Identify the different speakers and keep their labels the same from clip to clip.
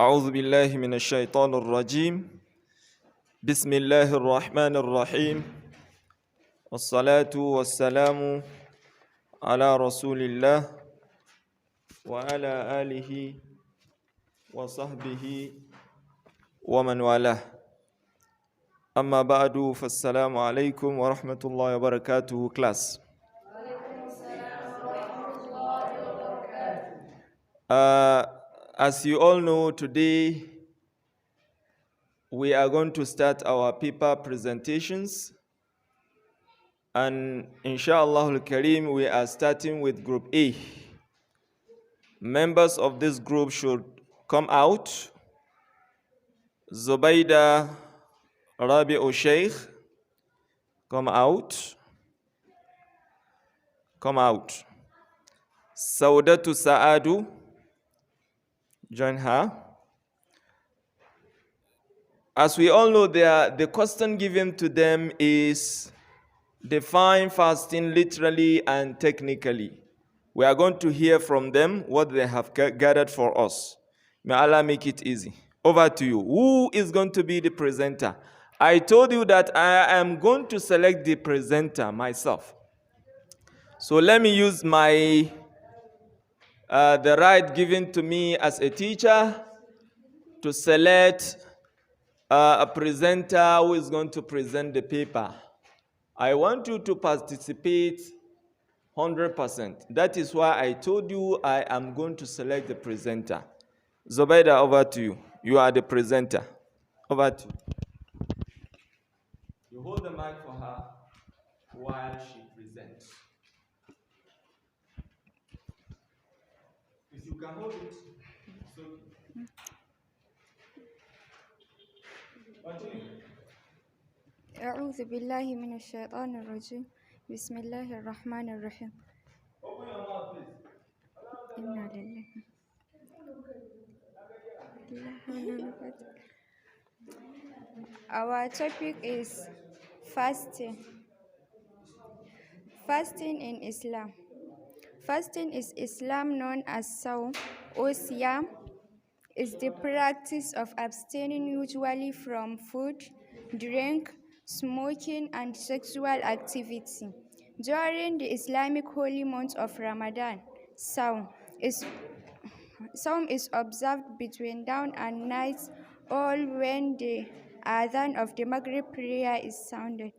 Speaker 1: أعوذ بالله من الشيطان الرجيم بسم الله الرحمن الرحيم والصلاة والسلام على رسول الله وعلى آله وصحبه ومن والاه أما بعد فالسلام عليكم ورحمة الله وبركاته class. As you all know, today we are going to start our paper presentations, and inshallah al-Kareem, we are starting with Group A. Members of this group should come out. Zubaida, Rabiu Sheikh, come out. Come out. Saudatu Saadu, join her. As we all know, the question given to them is define fasting literally and technically. We are going to hear from them what they have gathered for us. May Allah make it easy. Over to you. Who is going to be the presenter? I told you that I am going to select the presenter myself. So let me use my the right given to me as a teacher to select a presenter who is going to present the paper. I want you to participate 100%. That is why I told you I am going to select the presenter. Zubaida, over to you. You are the presenter. Over to you. You hold the mic for her while she presents. If you can hold it, so
Speaker 2: أعوذ بالله من الشيطان الرجيم بسم الله الرحمن الرحيم إنا لله. Our topic is fasting. Fasting in Islam. Fasting is Islam known as Sawm or Siyam is the practice of abstaining usually from food, drink, smoking, and sexual activity. During the Islamic holy month of Ramadan, Sawm is observed between dawn and night, all when the adhan of the Maghrib prayer is sounded.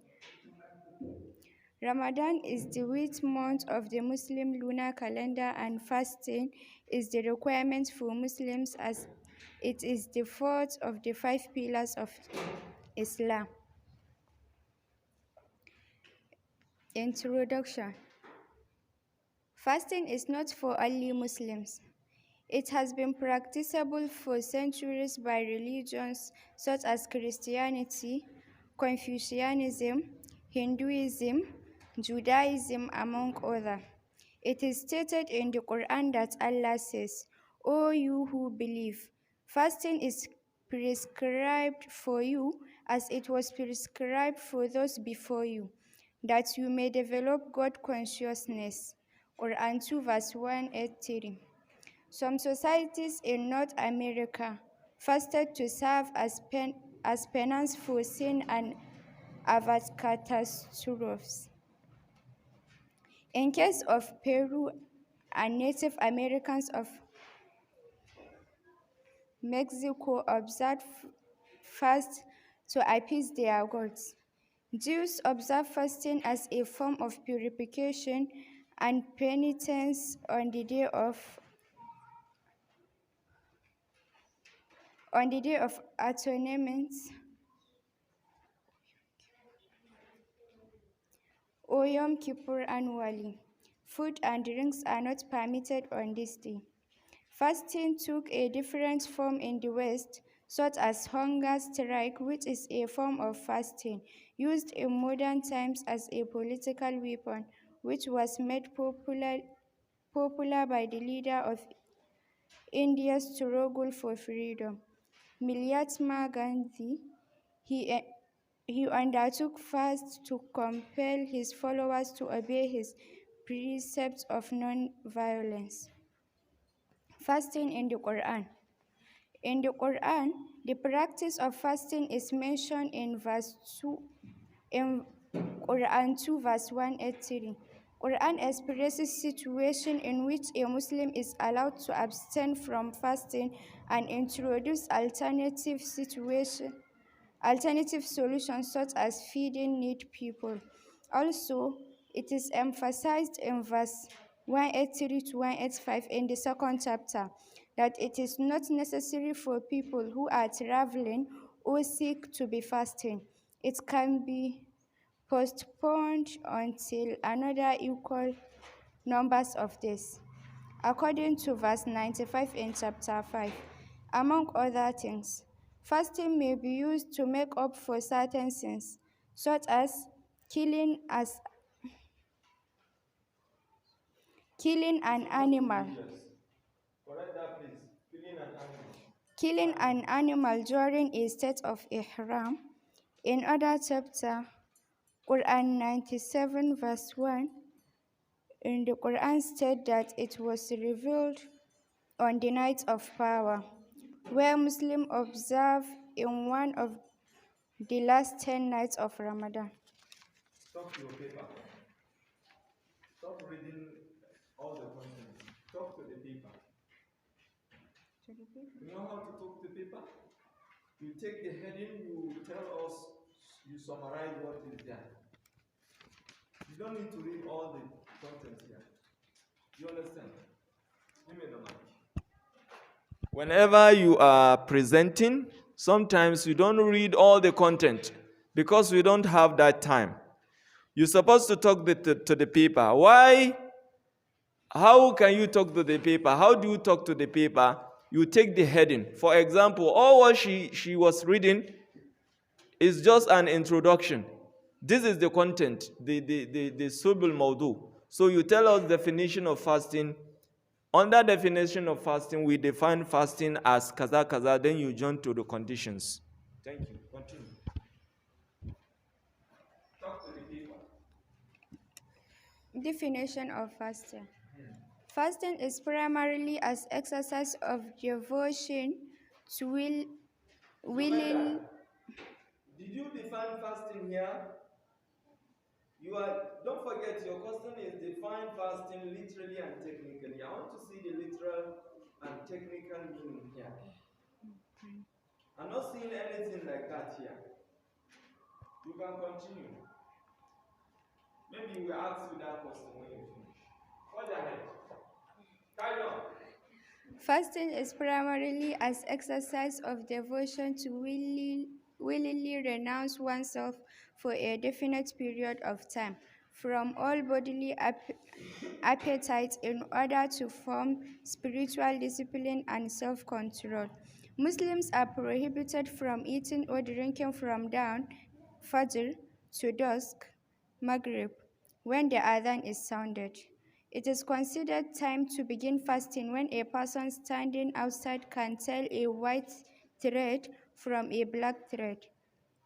Speaker 2: Ramadan is the 8th month of the Muslim lunar calendar, and fasting is the requirement for Muslims as it is the fourth of the 5 pillars of Islam. Introduction. Fasting is not for only Muslims. It has been practicable for centuries by religions such as Christianity, Confucianism, Hinduism, Judaism, among others. It is stated in the Quran that Allah says, "O you who believe, fasting is prescribed for you as it was prescribed for those before you, that you may develop God consciousness." Quran 2 verse 183. Some societies in North America fasted to serve as penance for sin and avert catastrophes. In case of Peru and Native Americans of Mexico observed fast to appease their gods. Jews observe fasting as a form of purification and penitence on the Day of Atonement, or Yom Kippur annually. Food and drinks are not permitted on this day. Fasting took a different form in the West, such as hunger strike, which is a form of fasting used in modern times as a political weapon, which was made popular by the leader of India's struggle for freedom, Mahatma Gandhi. He undertook fast to compel his followers to obey his precepts of non-violence. Fasting in the Quran. In the Quran, the practice of fasting is mentioned in verse 2 in Quran 2 verse 183. Quran expresses situation in which a Muslim is allowed to abstain from fasting and introduce alternative solutions such as feeding needy people. Also, it is emphasized in verse 183 to 185 in the second chapter that it is not necessary for people who are traveling or sick to be fasting. It can be postponed until another equal numbers of days. According to verse 95 in chapter 5, among other things, fasting may be used to make up for certain sins, such as killing an animal.
Speaker 1: Correct that, please. Killing an animal.
Speaker 2: Killing an animal during a state of ihram. In other chapter, Quran 97 verse 1, in the Quran states that it was revealed on the night of power, where Muslims observe in one of the last 10 nights of Ramadan.
Speaker 1: Talk to your paper. Stop reading all the contents. Talk to the paper. You know how to talk to paper? You take the heading, you tell us, you summarize what is there. You don't need to read all the contents here. You understand? Give me the mic. Whenever you are presenting, sometimes you don't read all the content because we don't have that time. You're supposed to talk to the paper. Why? How can you talk to the paper? How do you talk to the paper? You take the heading. For example, all what she was reading is just an introduction. This is the content, the subul maudu. So you tell us definition of fasting. Under definition of fasting, we define fasting as kaza kaza, then you jump to the conditions. Thank you. Continue. Talk to the people.
Speaker 2: Definition of fasting. Fasting is primarily as exercise of devotion to willing.
Speaker 1: Did you define fasting here? Don't forget, your question is define fasting literally and technically. I want to see the literal and technical meaning here. I'm not seeing anything like that here. You can continue. Maybe we ask you that question when you finish. Go ahead. Carry on.
Speaker 2: Fasting is primarily as exercise of devotion to willingly renounce oneself for a definite period of time from all bodily appetites in order to form spiritual discipline and self-control. Muslims are prohibited from eating or drinking from dawn, Fajr, to dusk, Maghrib, when the Adhan is sounded. It is considered time to begin fasting when a person standing outside can tell a white thread from a black thread.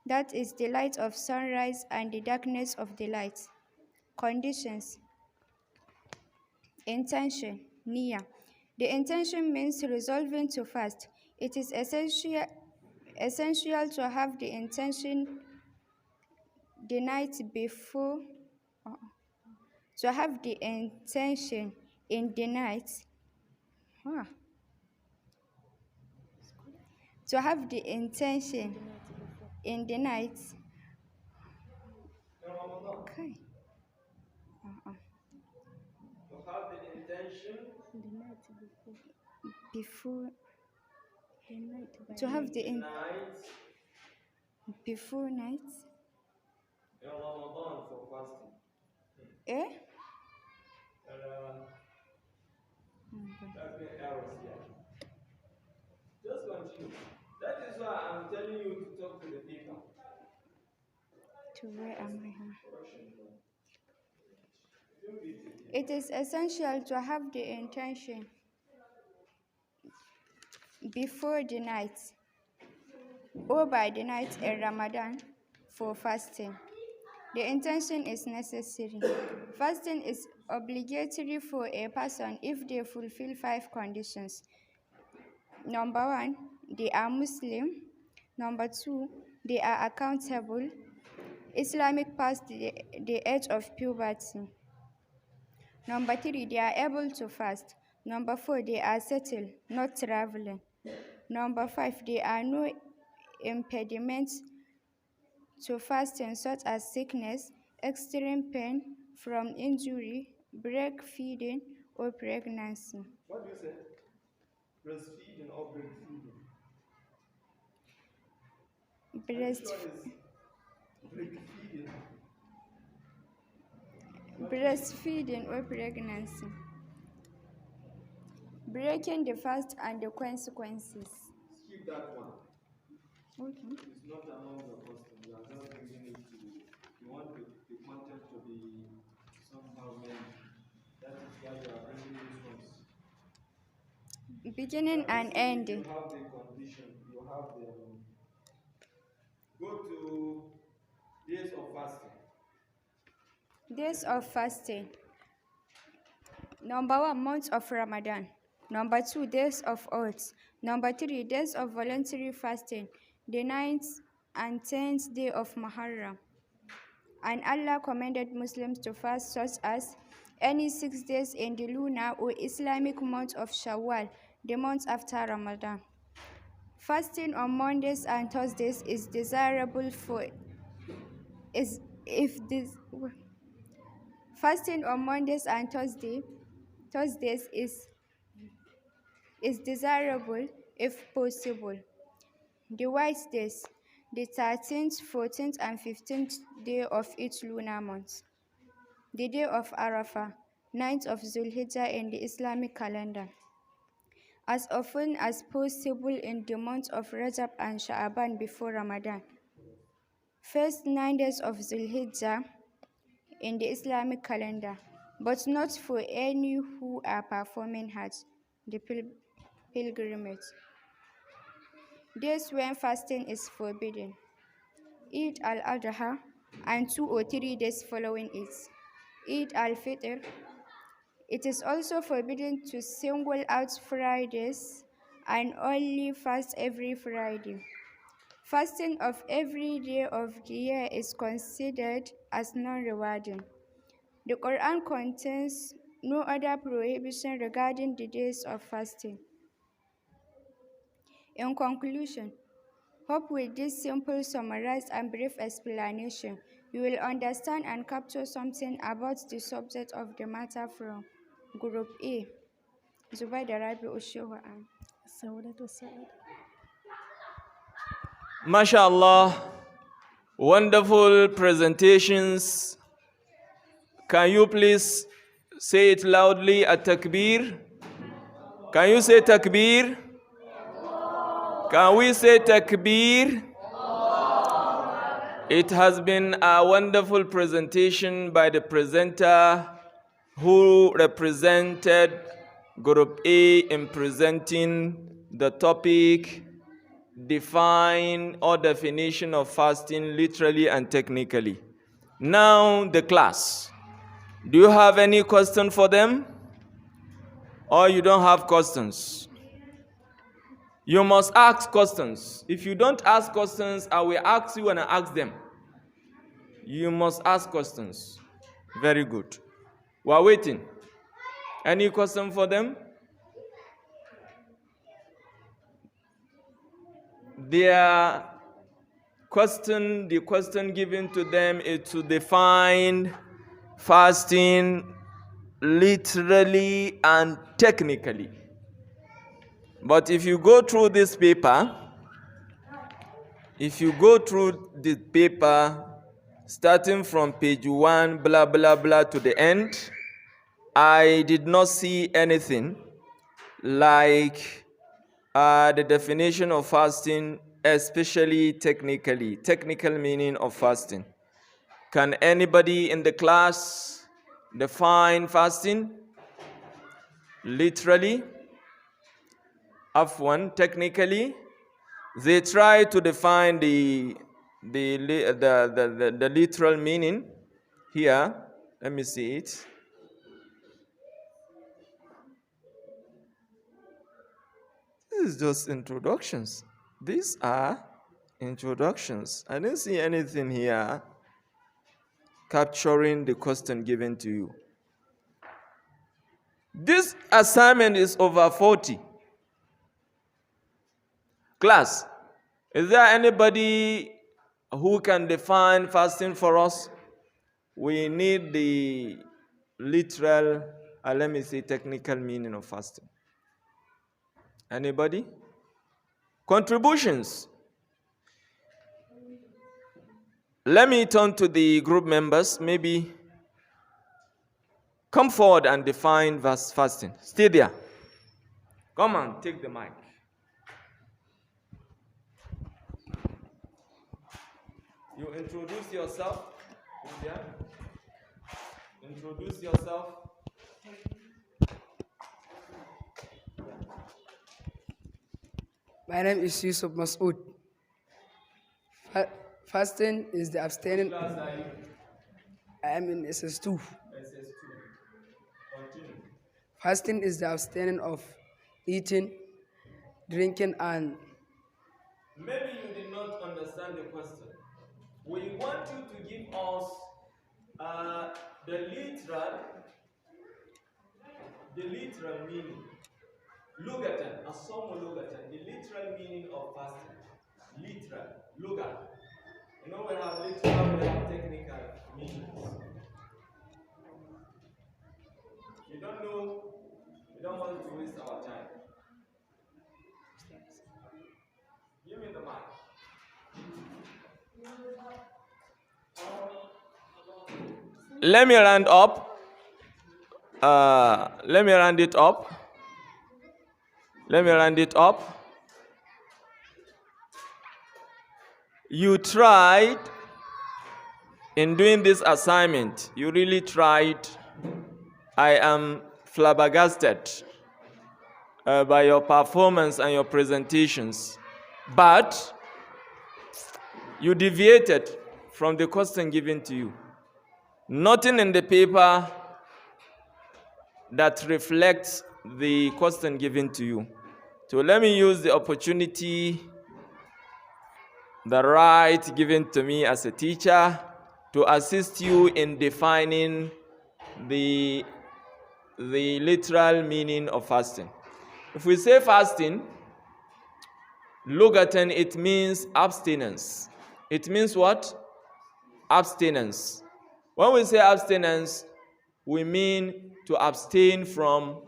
Speaker 2: That is the light of sunrise and the darkness of the light. Conditions. Intention. Niyyah. The intention means resolving to fast. It is essential to have the intention the night before. To have the intention in the night. To have the intention in the night. Okay.
Speaker 1: To have the intention
Speaker 2: Before the night. To have the
Speaker 1: night
Speaker 2: before night.
Speaker 1: in Ramadan for fasting.
Speaker 2: Eh?
Speaker 1: That's been errors here. Just continue. That is why I'm telling you to talk to the people.
Speaker 2: To where am I? It is essential to have the intention before the night or by the night in Ramadan for fasting. The intention is necessary. Fasting is obligatory for a person if they fulfill 5 conditions. Number 1, they are Muslim. Number 2, they are accountable. Islamic past the age of puberty. Number 3, they are able to fast. Number 4, they are settled, not traveling. Number 5, there are no impediments to fasting such as sickness, extreme pain from injury, breastfeeding, or pregnancy.
Speaker 1: What do you say? Breastfeeding or breastfeeding?
Speaker 2: Breastfeeding or pregnancy. Breaking the fast and the consequences.
Speaker 1: Skip that one.
Speaker 2: Okay.
Speaker 1: It's not among the questions. You are just bringing it to. You want the content to be somehow made. That is why you are bringing these ones.
Speaker 2: Beginning and ending.
Speaker 1: You have the condition. You have the. Go to days of fasting.
Speaker 2: Days of fasting. Number 1, month of Ramadan. Number 2, days of oaths. Number 3, days of voluntary fasting, the 9th and 10th day of Muharram. And Allah commanded Muslims to fast such as any 6 days in the lunar or Islamic month of Shawwal, the month after Ramadan. Fasting on Mondays and Thursdays is desirable Fasting on Mondays and Thursdays is desirable if possible. The white days, the 13th, 14th, and 15th day of each lunar month. The day of Arafah, 9th of Zulhijjah in the Islamic calendar. As often as possible in the month of Rajab and Sha'aban before Ramadan. First 9 days of Zulhijjah in the Islamic calendar, but not for any who are performing Hajj, the pilgrimage. Days when fasting is forbidden. Eid al-Adha and 2 or 3 days following it. Eid al-Fitr. It is also forbidden to single out Fridays and only fast every Friday. Fasting of every day of the year is considered as non-rewarding. The Quran contains no other prohibition regarding the days of fasting. In conclusion, hope with this simple, summarized, and brief explanation, you will understand and capture something about the subject of the matter from Group A. Zubaida, Rabiu, and Zubaida.
Speaker 1: MashaAllah, wonderful presentations. Can you please say it loudly at takbir? Can you say takbir? Can we say takbir? It has been a wonderful presentation by the presenter who represented Group A in presenting the topic, define or definition of fasting literally and technically. Now the class. Do you have any question for them? Or you don't have questions? You must ask questions. If you don't ask questions, I will ask you and I ask them. You must ask questions. Very good. We are waiting. Any question for them? The question given to them is to define fasting literally and technically. But if you go through this paper, starting from page 1, blah, blah, blah, to the end, I did not see anything like the definition of fasting, especially technically, technical meaning of fasting. Can anybody in the class define fasting? Literally? Afwan, technically? They try to define the literal meaning here. Let me see it. This is just introductions. These are introductions. I didn't see anything here capturing the question given to you. This assignment is over 40. Class, is there anybody who can define fasting for us? We need the literal, let me say technical meaning of fasting. Anybody? Contributions. Let me turn to the group members. Maybe come forward and define fasting. Stay there. Come on, take the mic. You introduce yourself. India. Introduce yourself.
Speaker 3: My name is Yusuf Masood. Fasting is the abstaining.
Speaker 1: What class are you?
Speaker 3: I am in SS2.
Speaker 1: SS2. Continue.
Speaker 3: Fasting is the abstaining of eating, drinking, and.
Speaker 1: Maybe you did not understand the question. We want you to give us the literal meaning. Lugatan, asomo lugatan, the literal meaning of fasting. Literal, lugat. You know, we have literal, we have technical meanings. You don't know, we don't want to waste our time. Give me the mic. Let me round up. Let me round it up. Let me round it up. You tried in doing this assignment. You really tried. I am flabbergasted by your performance and your presentations. But you deviated from the question given to you. Nothing in the paper that reflects the question given to you. So let me use the opportunity, the right given to me as a teacher, to assist you in defining the literal meaning of fasting. If we say fasting, lugatan, it means abstinence. It means what? Abstinence. When we say abstinence, we mean to abstain from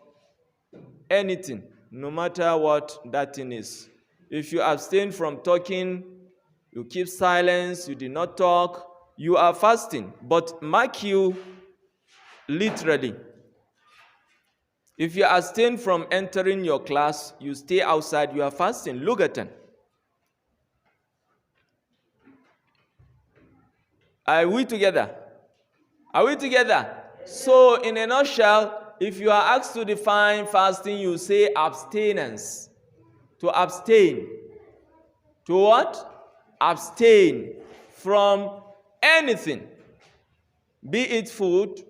Speaker 1: anything, no matter what that thing is. If you abstain from talking, you keep silence, you do not talk, you are fasting. But mark you literally. If you abstain from entering your class, you stay outside, you are fasting. Lugatan. Are we together? Are we together? So, in a nutshell, if you are asked to define fasting, you say abstinence. To abstain. To what? Abstain from anything. Be it food,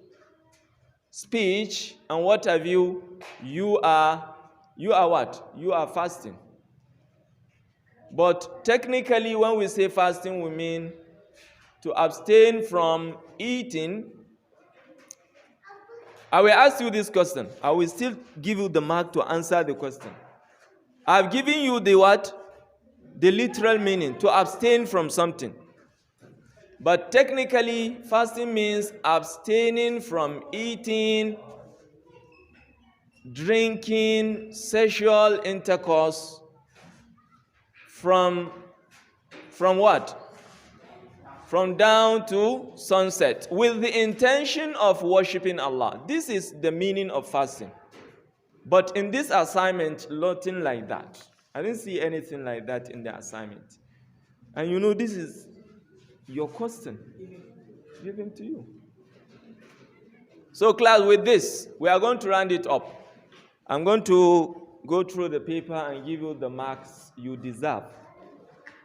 Speaker 1: speech, and what have you. You are what? You are fasting. But technically, when we say fasting, we mean to abstain from eating. I will ask you this question. I will still give you the mark to answer the question. I've given you the what? The literal meaning, to abstain from something. But technically, fasting means abstaining from eating, drinking, sexual intercourse, from what? From down to sunset, with the intention of worshiping Allah. This is the meaning of fasting. But in this assignment, nothing like that. I didn't see anything like that in the assignment. And you know, this is your question given to you. So class, with this, we are going to round it up. I'm going to go through the paper and give you the marks you deserve.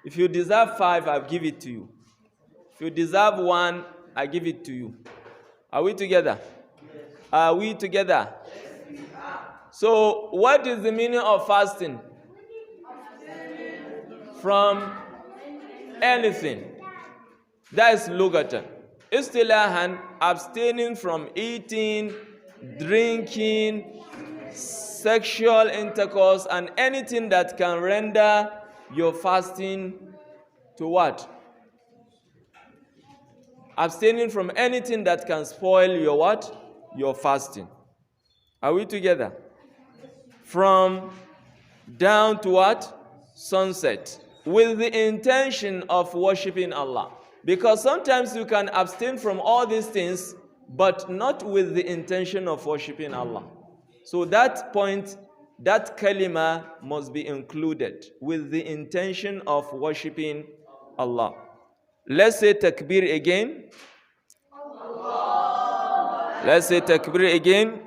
Speaker 1: If you deserve 5, I'll give it to you. If you deserve 1, I give it to you. Are we together? Yes. Are we together? Yes, we are. So, what is the meaning of fasting? from anything. That is lugatan. Istilahan, abstaining from eating, drinking, sexual intercourse, and anything that can render your fasting to what? Abstaining from anything that can spoil your what? Your fasting. Are we together? From down to what? Sunset. With the intention of worshiping Allah. Because sometimes you can abstain from all these things, but not with the intention of worshiping Allah. So that point, that kalima must be included with the intention of worshiping Allah. Let's say takbir again. Let's say takbir again.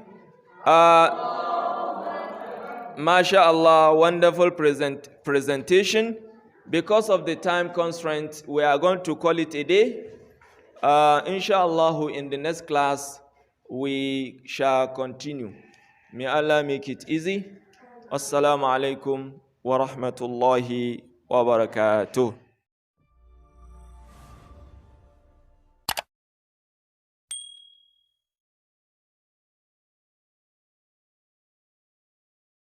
Speaker 1: MashaAllah, wonderful presentation. Because of the time constraint, we are going to call it a day. Inshallah, in the next class, we shall continue. May Allah make it easy. Assalamu alaikum wa rahmatullahi wa barakatuh.